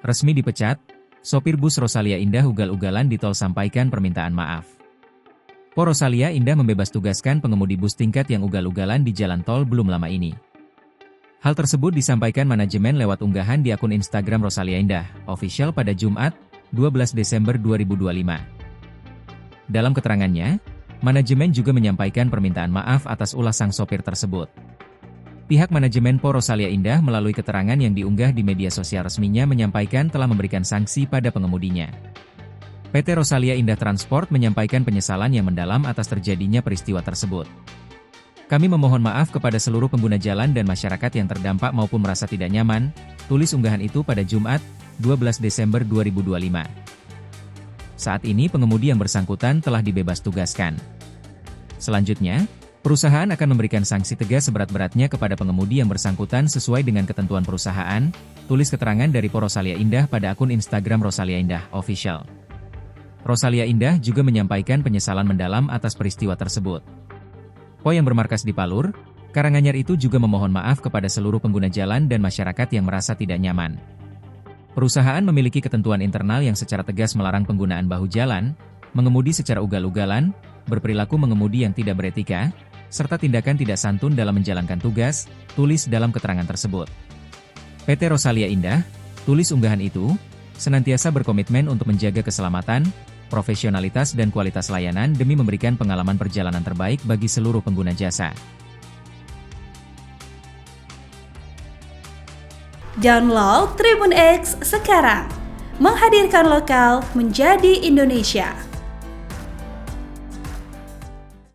Resmi dipecat, sopir bus Rosalia Indah ugal-ugalan di tol sampaikan permintaan maaf. Rosalia Indah membebas tugaskan pengemudi bus tingkat yang ugal-ugalan di jalan tol belum lama ini. Hal tersebut disampaikan manajemen lewat unggahan di akun Instagram Rosalia Indah Official pada Jumat, 12 Desember 2025. Dalam keterangannya, manajemen juga menyampaikan permintaan maaf atas ulah sang sopir tersebut. Pihak manajemen Rosalia Indah melalui keterangan yang diunggah di media sosial resminya menyampaikan telah memberikan sanksi pada pengemudinya. PT Rosalia Indah Transport menyampaikan penyesalan yang mendalam atas terjadinya peristiwa tersebut. Kami memohon maaf kepada seluruh pengguna jalan dan masyarakat yang terdampak maupun merasa tidak nyaman, tulis unggahan itu pada Jumat, 12 Desember 2025. Saat ini pengemudi yang bersangkutan telah dibebas tugaskan. Selanjutnya, perusahaan akan memberikan sanksi tegas seberat-beratnya kepada pengemudi yang bersangkutan sesuai dengan ketentuan perusahaan, tulis keterangan dari Rosalia Indah pada akun Instagram Rosalia Indah Official. Rosalia Indah juga menyampaikan penyesalan mendalam atas peristiwa tersebut. Yang bermarkas di Palur, Karanganyar itu juga memohon maaf kepada seluruh pengguna jalan dan masyarakat yang merasa tidak nyaman. Perusahaan memiliki ketentuan internal yang secara tegas melarang penggunaan bahu jalan, mengemudi secara ugal-ugalan, berperilaku mengemudi yang tidak beretika, serta tindakan tidak santun dalam menjalankan tugas, tulis dalam keterangan tersebut. PT Rosalia Indah, tulis unggahan itu, senantiasa berkomitmen untuk menjaga keselamatan, profesionalitas dan kualitas layanan demi memberikan pengalaman perjalanan terbaik bagi seluruh pengguna jasa. Download Tribun X sekarang, menghadirkan lokal menjadi Indonesia.